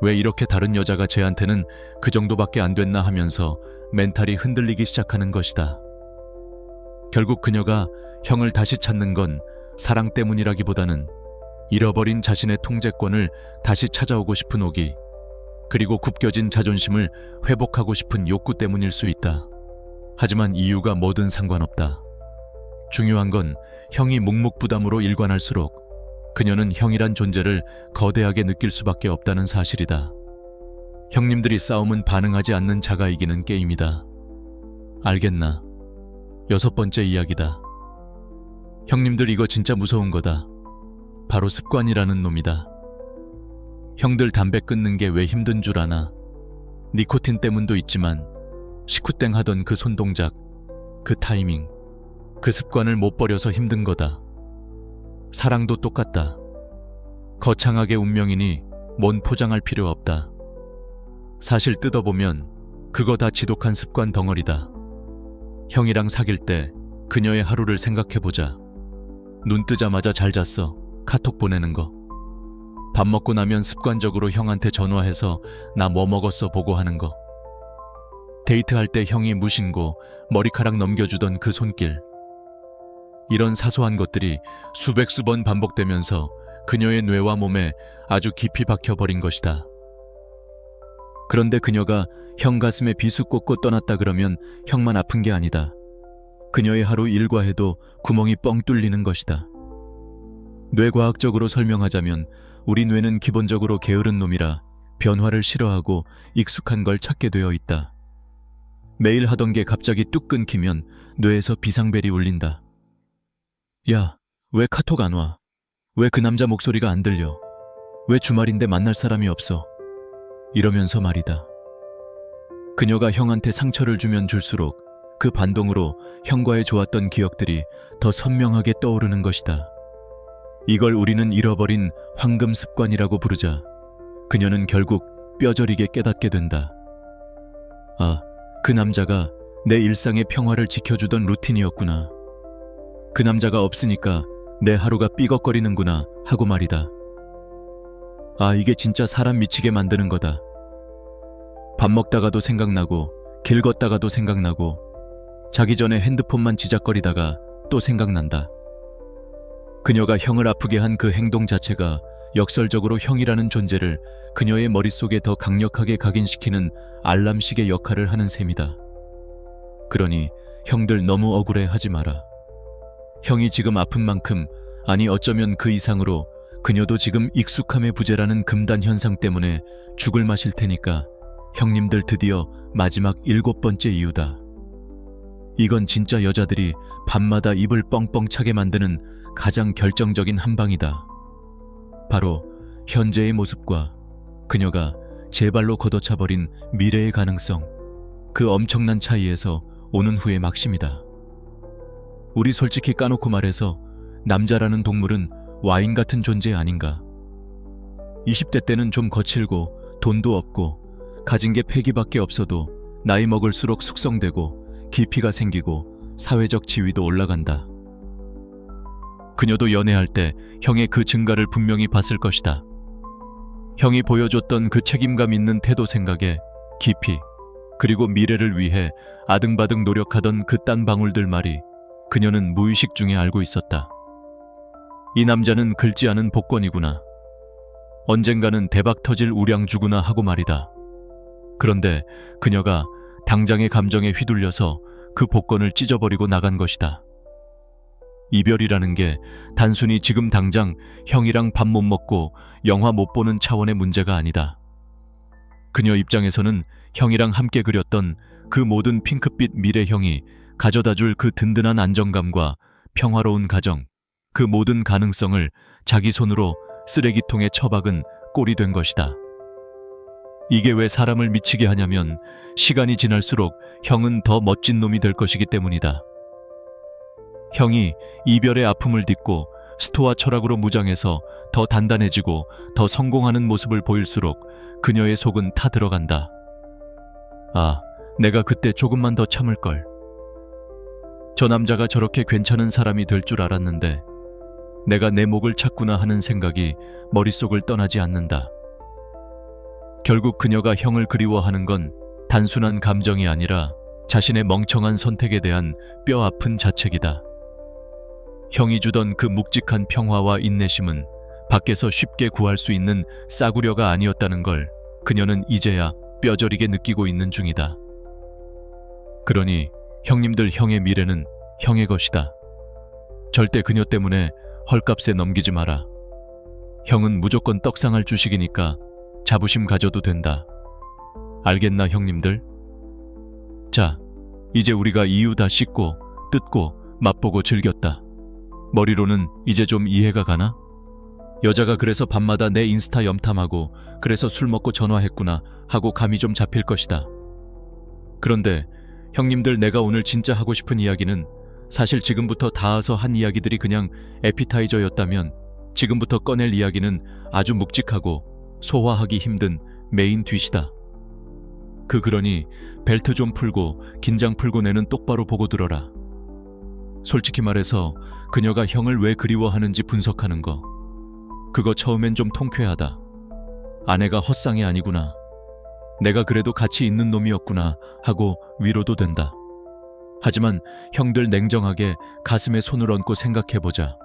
왜 이렇게 다른 여자가 쟤한테는 그 정도밖에 안 됐나 하면서 멘탈이 흔들리기 시작하는 것이다. 결국 그녀가 형을 다시 찾는 건 사랑 때문이라기보다는 잃어버린 자신의 통제권을 다시 찾아오고 싶은 오기, 그리고 굽겨진 자존심을 회복하고 싶은 욕구 때문일 수 있다. 하지만 이유가 뭐든 상관없다. 중요한 건 형이 묵묵부담으로 일관할수록 그녀는 형이란 존재를 거대하게 느낄 수밖에 없다는 사실이다. 형님들이 싸움은 반응하지 않는 자가 이기는 게임이다. 알겠나? 6번째 이야기다. 형님들, 이거 진짜 무서운 거다. 바로 습관이라는 놈이다. 형들, 담배 끊는 게 왜 힘든 줄 아나? 니코틴 때문도 있지만 식후땡 하던 그 손동작, 그 타이밍, 그 습관을 못 버려서 힘든 거다. 사랑도 똑같다. 거창하게 운명이니 뭔 포장할 필요 없다. 사실 뜯어보면 그거 다 지독한 습관 덩어리다. 형이랑 사귈 때 그녀의 하루를 생각해보자. 눈 뜨자마자 잘 잤어 카톡 보내는 거. 밥 먹고 나면 습관적으로 형한테 전화해서 나 뭐 먹었어 보고 하는 거. 데이트할 때 형이 무신고 머리카락 넘겨주던 그 손길. 이런 사소한 것들이 수백수 번 반복되면서 그녀의 뇌와 몸에 아주 깊이 박혀버린 것이다. 그런데 그녀가 형 가슴에 비수 꽂고 떠났다 그러면 형만 아픈 게 아니다. 그녀의 하루 일과에도 구멍이 뻥 뚫리는 것이다. 뇌과학적으로 설명하자면 우리 뇌는 기본적으로 게으른 놈이라 변화를 싫어하고 익숙한 걸 찾게 되어 있다. 매일 하던 게 갑자기 뚝 끊기면 뇌에서 비상벨이 울린다. 야, 왜 카톡 안 와? 왜 그 남자 목소리가 안 들려? 왜 주말인데 만날 사람이 없어? 이러면서 말이다. 그녀가 형한테 상처를 주면 줄수록 그 반동으로 형과의 좋았던 기억들이 더 선명하게 떠오르는 것이다. 이걸 우리는 잃어버린 황금 습관이라고 부르자 그녀는 결국 뼈저리게 깨닫게 된다. 아, 그 남자가 내 일상의 평화를 지켜주던 루틴이었구나. 그 남자가 없으니까 내 하루가 삐걱거리는구나 하고 말이다. 아, 이게 진짜 사람 미치게 만드는 거다. 밥 먹다가도 생각나고 길 걷다가도 생각나고 자기 전에 핸드폰만 지작거리다가 또 생각난다. 그녀가 형을 아프게 한 그 행동 자체가 역설적으로 형이라는 존재를 그녀의 머릿속에 더 강력하게 각인시키는 알람식의 역할을 하는 셈이다. 그러니 형들 너무 억울해 하지 마라. 형이 지금 아픈 만큼, 아니 어쩌면 그 이상으로 그녀도 지금 익숙함의 부재라는 금단 현상 때문에 죽을 마실 테니까 형님들 드디어 마지막 7번째 이유다. 이건 진짜 여자들이 밤마다 입을 뻥뻥 차게 만드는 가장 결정적인 한방이다. 바로 현재의 모습과 그녀가 제 발로 걷어차버린 미래의 가능성, 그 엄청난 차이에서 오는 후의 막심이다. 우리 솔직히 까놓고 말해서 남자라는 동물은 와인 같은 존재 아닌가. 20대 때는 좀 거칠고 돈도 없고 가진 게 패기밖에 없어도 나이 먹을수록 숙성되고 깊이가 생기고 사회적 지위도 올라간다. 그녀도 연애할 때 형의 그 증가를 분명히 봤을 것이다. 형이 보여줬던 그 책임감 있는 태도 생각에 깊이, 그리고 미래를 위해 아등바등 노력하던 그 딴 방울들 말이 그녀는 무의식 중에 알고 있었다. 이 남자는 긁지 않은 복권이구나. 언젠가는 대박 터질 우량주구나 하고 말이다. 그런데 그녀가 당장의 감정에 휘둘려서 그 복권을 찢어버리고 나간 것이다. 이별이라는 게 단순히 지금 당장 형이랑 밥 못 먹고 영화 못 보는 차원의 문제가 아니다. 그녀 입장에서는 형이랑 함께 그렸던 그 모든 핑크빛 미래형이 가져다줄 그 든든한 안정감과 평화로운 가정, 그 모든 가능성을 자기 손으로 쓰레기통에 처박은 꼴이 된 것이다. 이게 왜 사람을 미치게 하냐면 시간이 지날수록 형은 더 멋진 놈이 될 것이기 때문이다. 형이 이별의 아픔을 딛고 스토아 철학으로 무장해서 더 단단해지고 더 성공하는 모습을 보일수록 그녀의 속은 타들어간다. 아, 내가 그때 조금만 더 참을걸. 저 남자가 저렇게 괜찮은 사람이 될 줄 알았는데 내가 내 목을 찼구나 하는 생각이 머릿속을 떠나지 않는다. 결국 그녀가 형을 그리워하는 건 단순한 감정이 아니라 자신의 멍청한 선택에 대한 뼈아픈 자책이다. 형이 주던 그 묵직한 평화와 인내심은 밖에서 쉽게 구할 수 있는 싸구려가 아니었다는 걸 그녀는 이제야 뼈저리게 느끼고 있는 중이다. 그러니 형님들, 형의 미래는 형의 것이다. 절대 그녀 때문에 헐값에 넘기지 마라. 형은 무조건 떡상할 주식이니까 자부심 가져도 된다. 알겠나 형님들? 자, 이제 우리가 이유 다 씻고 뜯고 맛보고 즐겼다. 머리로는 이제 좀 이해가 가나? 여자가 그래서 밤마다 내 인스타 염탐하고 그래서 술 먹고 전화했구나 하고 감이 좀 잡힐 것이다. 그런데 형님들, 내가 오늘 진짜 하고 싶은 이야기는 사실 지금부터 닿아서 한 이야기들이 그냥 에피타이저였다면 지금부터 꺼낼 이야기는 아주 묵직하고 소화하기 힘든 메인 뒷이다. 그러니 벨트 좀 풀고 긴장 풀고 내는 똑바로 보고 들어라. 솔직히 말해서 그녀가 형을 왜 그리워하는지 분석하는 거, 그거 처음엔 좀 통쾌하다. 아내가 헛상이 아니구나. 내가 그래도 같이 있는 놈이었구나 하고 위로도 된다. 하지만 형들, 냉정하게 가슴에 손을 얹고 생각해보자.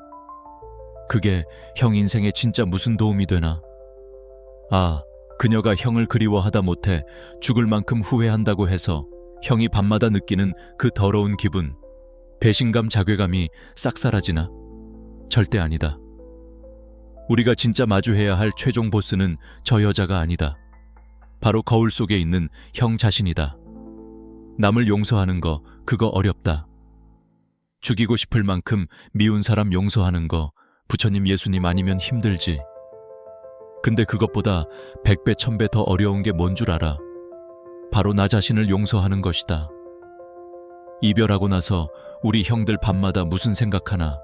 그게 형 인생에 진짜 무슨 도움이 되나? 아, 그녀가 형을 그리워하다 못해 죽을 만큼 후회한다고 해서 형이 밤마다 느끼는 그 더러운 기분, 배신감, 자괴감이 싹 사라지나? 절대 아니다. 우리가 진짜 마주해야 할 최종 보스는 저 여자가 아니다. 바로 거울 속에 있는 형 자신이다. 남을 용서하는 거, 그거 어렵다. 죽이고 싶을 만큼 미운 사람 용서하는 거, 부처님 예수님 아니면 힘들지. 근데 그것보다 100배 1000배 더 어려운 게 뭔 줄 알아? 바로 나 자신을 용서하는 것이다. 이별하고 나서 우리 형들 밤마다 무슨 생각하나?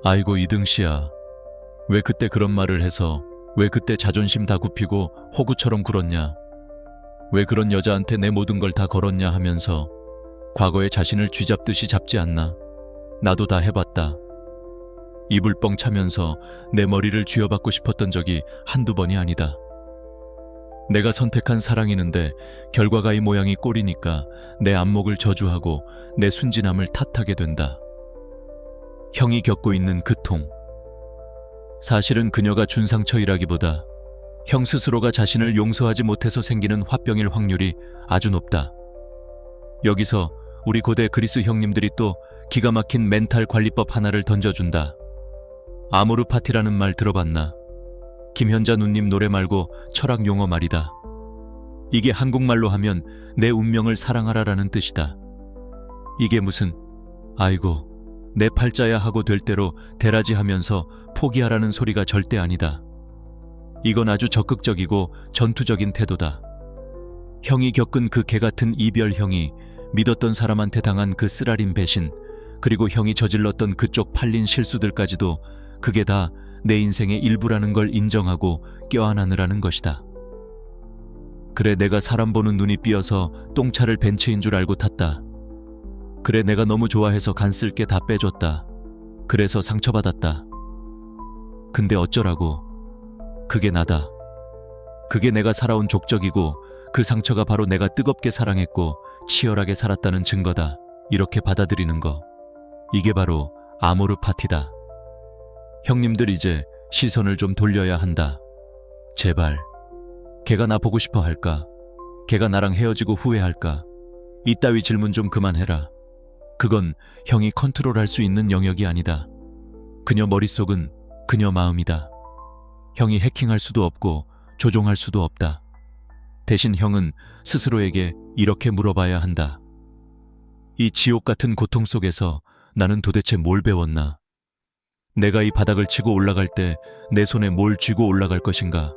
아이고 이등씨야, 왜 그때 그런 말을 해서, 왜 그때 자존심 다 굽히고 호구처럼 굴었냐? 왜 그런 여자한테 내 모든 걸 다 걸었냐 하면서 과거의 자신을 쥐잡듯이 잡지 않나? 나도 다 해봤다. 이불 뻥 차면서 내 머리를 쥐어받고 싶었던 적이 한두 번이 아니다. 내가 선택한 사랑이는데 결과가 이 모양이 꼴이니까 내 안목을 저주하고 내 순진함을 탓하게 된다. 형이 겪고 있는 고통. 사실은 그녀가 준 상처이라기보다 형 스스로가 자신을 용서하지 못해서 생기는 화병일 확률이 아주 높다. 여기서 우리 고대 그리스 형님들이 또 기가 막힌 멘탈 관리법 하나를 던져준다. 아모르 파티라는 말 들어봤나? 김현자 누님 노래 말고 철학 용어 말이다. 이게 한국말로 하면 내 운명을 사랑하라라는 뜻이다. 이게 무슨 아이고 내 팔자야 하고 될 대로 대라지 하면서 포기하라는 소리가 절대 아니다. 이건 아주 적극적이고 전투적인 태도다. 형이 겪은 그 개같은 이별형이 믿었던 사람한테 당한 그 쓰라린 배신, 그리고 형이 저질렀던 그쪽 팔린 실수들까지도 그게 다 내 인생의 일부라는 걸 인정하고 껴안으라는 것이다. 그래 내가 사람 보는 눈이 삐어서 똥차를 벤츠인 줄 알고 탔다. 그래 내가 너무 좋아해서 간 쓸게 다 빼줬다. 그래서 상처받았다. 근데 어쩌라고. 그게 나다. 그게 내가 살아온 족적이고 그 상처가 바로 내가 뜨겁게 사랑했고 치열하게 살았다는 증거다. 이렇게 받아들이는 거. 이게 바로 아모르 파티다. 형님들 이제 시선을 좀 돌려야 한다. 제발. 걔가 나 보고 싶어 할까? 걔가 나랑 헤어지고 후회할까? 이따위 질문 좀 그만해라. 그건 형이 컨트롤할 수 있는 영역이 아니다. 그녀 머릿속은 그녀 마음이다. 형이 해킹할 수도 없고 조종할 수도 없다. 대신 형은 스스로에게 이렇게 물어봐야 한다. 이 지옥 같은 고통 속에서 나는 도대체 뭘 배웠나? 내가 이 바닥을 치고 올라갈 때 내 손에 뭘 쥐고 올라갈 것인가?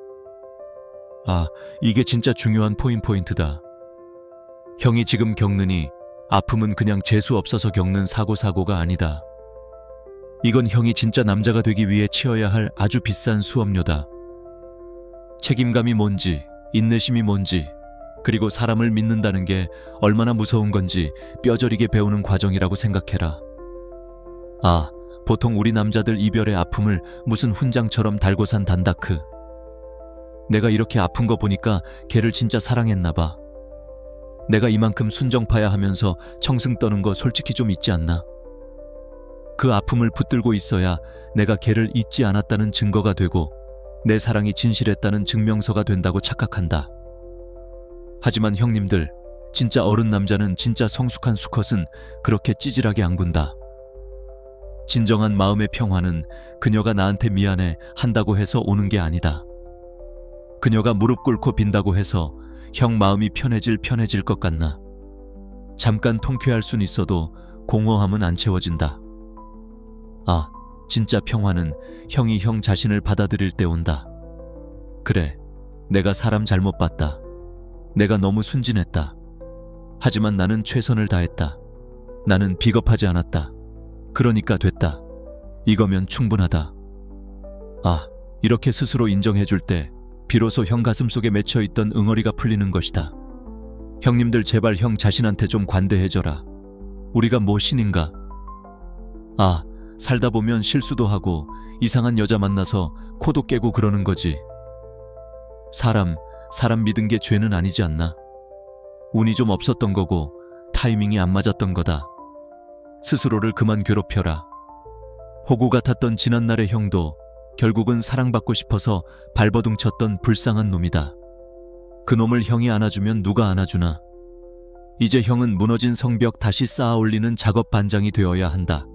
아, 이게 진짜 중요한 포인트다. 형이 지금 겪느니 아픔은 그냥 재수 없어서 겪는 사고가 아니다. 이건 형이 진짜 남자가 되기 위해 치어야 할 아주 비싼 수업료다. 책임감이 뭔지, 인내심이 뭔지, 그리고 사람을 믿는다는 게 얼마나 무서운 건지 뼈저리게 배우는 과정이라고 생각해라. 아, 보통 우리 남자들 이별의 아픔을 무슨 훈장처럼 달고 산 단다크. 내가 이렇게 아픈 거 보니까 걔를 진짜 사랑했나 봐. 내가 이만큼 순정파야 하면서 청승 떠는 거 솔직히 좀 있지 않나? 그 아픔을 붙들고 있어야 내가 걔를 잊지 않았다는 증거가 되고 내 사랑이 진실했다는 증명서가 된다고 착각한다. 하지만 형님들, 진짜 어른 남자는 진짜 성숙한 수컷은 그렇게 찌질하게 안 군다. 진정한 마음의 평화는 그녀가 나한테 미안해 한다고 해서 오는 게 아니다. 그녀가 무릎 꿇고 빈다고 해서 형 마음이 편해질 것 같나? 잠깐 통쾌할 순 있어도 공허함은 안 채워진다. 아, 진짜 평화는 형이 형 자신을 받아들일 때 온다. 그래, 내가 사람 잘못 봤다. 내가 너무 순진했다. 하지만 나는 최선을 다했다. 나는 비겁하지 않았다. 그러니까 됐다. 이거면 충분하다. 아, 이렇게 스스로 인정해줄 때 비로소 형 가슴속에 맺혀있던 응어리가 풀리는 것이다. 형님들 제발 형 자신한테 좀 관대해져라. 우리가 뭐 신인가? 아, 살다 보면 실수도 하고 이상한 여자 만나서 코도 깨고 그러는 거지. 사람 믿은 게 죄는 아니지 않나? 운이 좀 없었던 거고 타이밍이 안 맞았던 거다. 스스로를 그만 괴롭혀라. 호구 같았던 지난날의 형도 결국은 사랑받고 싶어서 발버둥 쳤던 불쌍한 놈이다. 그 놈을 형이 안아주면 누가 안아주나? 이제 형은 무너진 성벽 다시 쌓아 올리는 작업 반장이 되어야 한다.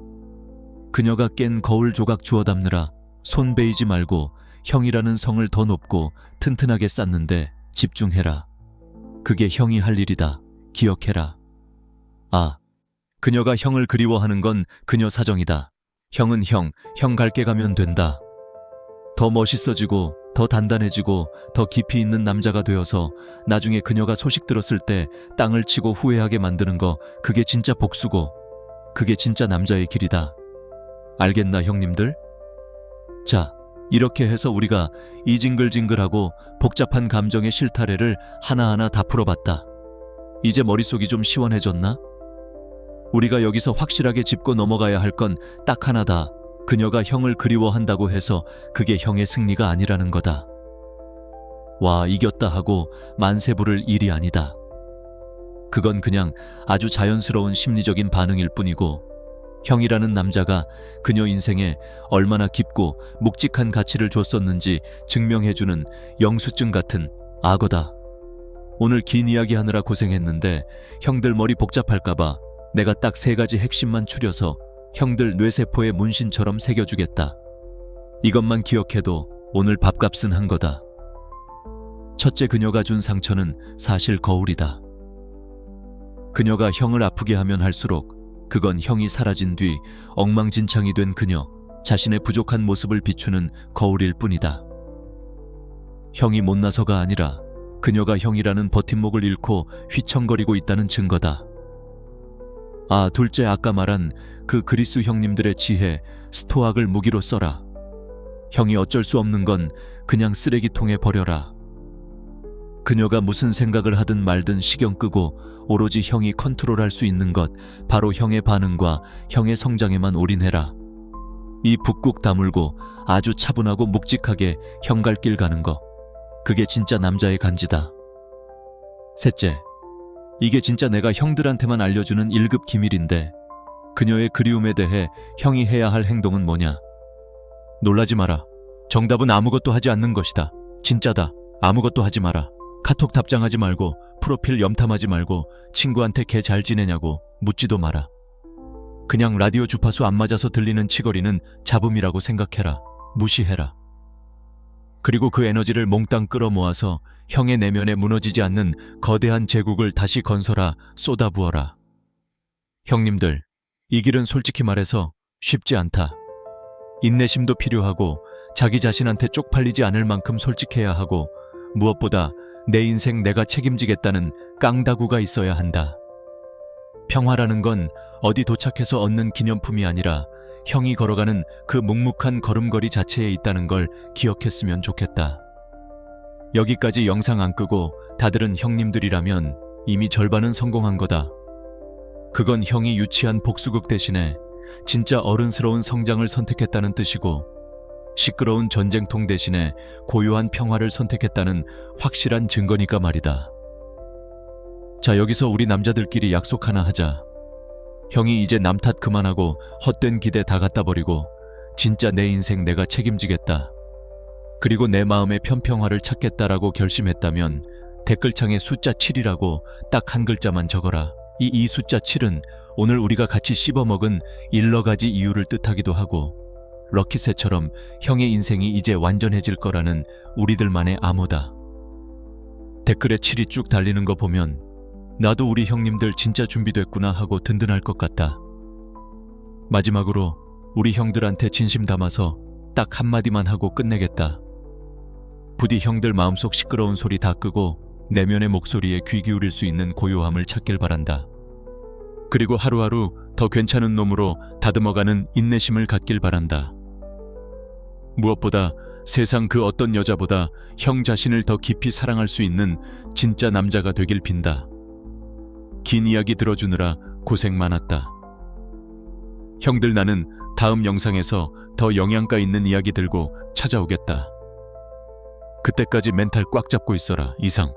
그녀가 깬 거울 조각 주워 담느라 손 베이지 말고 형이라는 성을 더 높고 튼튼하게 쌓는데 집중해라. 그게 형이 할 일이다. 기억해라. 아, 그녀가 형을 그리워하는 건 그녀 사정이다. 형은 형 갈게 가면 된다. 더 멋있어지고 더 단단해지고 더 깊이 있는 남자가 되어서 나중에 그녀가 소식 들었을 때 땅을 치고 후회하게 만드는 거, 그게 진짜 복수고 그게 진짜 남자의 길이다. 알겠나 형님들? 자, 이렇게 해서 우리가 이 징글징글하고 복잡한 감정의 실타래를 하나하나 다 풀어봤다. 이제 머릿속이 좀 시원해졌나? 우리가 여기서 확실하게 짚고 넘어가야 할 건 딱 하나다. 그녀가 형을 그리워한다고 해서 그게 형의 승리가 아니라는 거다. 와, 이겼다 하고 만세 부를 일이 아니다. 그건 그냥 아주 자연스러운 심리적인 반응일 뿐이고, 형이라는 남자가 그녀 인생에 얼마나 깊고 묵직한 가치를 줬었는지 증명해주는 영수증 같은 악어다. 오늘 긴 이야기 하느라 고생했는데 형들 머리 복잡할까봐 내가 딱 3가지 핵심만 추려서 형들 뇌세포에 문신처럼 새겨주겠다. 이것만 기억해도 오늘 밥값은 한 거다. 첫째, 그녀가 준 상처는 사실 거울이다. 그녀가 형을 아프게 하면 할수록 그건 형이 사라진 뒤 엉망진창이 된 그녀 자신의 부족한 모습을 비추는 거울일 뿐이다. 형이 못나서가 아니라 그녀가 형이라는 버팀목을 잃고 휘청거리고 있다는 증거다. 아, 둘째, 아까 말한 그 그리스 형님들의 지혜, 스토악을 무기로 써라. 형이 어쩔 수 없는 건 그냥 쓰레기통에 버려라. 그녀가 무슨 생각을 하든 말든 시경 끄고 오로지 형이 컨트롤할 수 있는 것, 바로 형의 반응과 형의 성장에만 올인해라. 이 북극 다물고 아주 차분하고 묵직하게 형 갈 길 가는 거, 그게 진짜 남자의 간지다. 셋째, 이게 진짜 내가 형들한테만 알려주는 1급 기밀인데, 그녀의 그리움에 대해 형이 해야 할 행동은 뭐냐? 놀라지 마라. 정답은 아무것도 하지 않는 것이다. 진짜다. 아무것도 하지 마라. 카톡 답장하지 말고, 프로필 염탐하지 말고, 친구한테 걔 잘 지내냐고 묻지도 마라. 그냥 라디오 주파수 안 맞아서 들리는 치거리는 잡음이라고 생각해라. 무시해라. 그리고 그 에너지를 몽땅 끌어모아서 형의 내면에 무너지지 않는 거대한 제국을 다시 건설하, 쏟아부어라. 형님들, 이 길은 솔직히 말해서 쉽지 않다. 인내심도 필요하고 자기 자신한테 쪽팔리지 않을 만큼 솔직해야 하고, 무엇보다 내 인생 내가 책임지겠다는 깡다구가 있어야 한다. 평화라는 건 어디 도착해서 얻는 기념품이 아니라 형이 걸어가는 그 묵묵한 걸음걸이 자체에 있다는 걸 기억했으면 좋겠다. 여기까지 영상 안 끄고 다들은 형님들이라면 이미 절반은 성공한 거다. 그건 형이 유치한 복수극 대신에 진짜 어른스러운 성장을 선택했다는 뜻이고, 시끄러운 전쟁통 대신에 고요한 평화를 선택했다는 확실한 증거니까 말이다. 자, 여기서 우리 남자들끼리 약속 하나 하자. 형이 이제 남 탓 그만하고 헛된 기대 다 갖다 버리고 진짜 내 인생 내가 책임지겠다. 그리고 내 마음의 편평화를 찾겠다라고 결심했다면 댓글창에 숫자 7이라고 딱 한 글자만 적어라. 이 숫자 7은 오늘 우리가 같이 씹어먹은 10가지 이유를 뜻하기도 하고, 럭키새처럼 형의 인생이 이제 완전해질 거라는 우리들만의 암호다. 댓글에 7이 쭉 달리는 거 보면 나도 우리 형님들 진짜 준비됐구나 하고 든든할 것 같다. 마지막으로 우리 형들한테 진심 담아서 딱 한마디만 하고 끝내겠다. 부디 형들 마음속 시끄러운 소리 다 끄고 내면의 목소리에 귀 기울일 수 있는 고요함을 찾길 바란다. 그리고 하루하루 더 괜찮은 놈으로 다듬어가는 인내심을 갖길 바란다. 무엇보다 세상 그 어떤 여자보다 형 자신을 더 깊이 사랑할 수 있는 진짜 남자가 되길 빈다. 긴 이야기 들어주느라 고생 많았다. 형들, 나는 다음 영상에서 더 영양가 있는 이야기 들고 찾아오겠다. 그때까지 멘탈 꽉 잡고 있어라. 이상.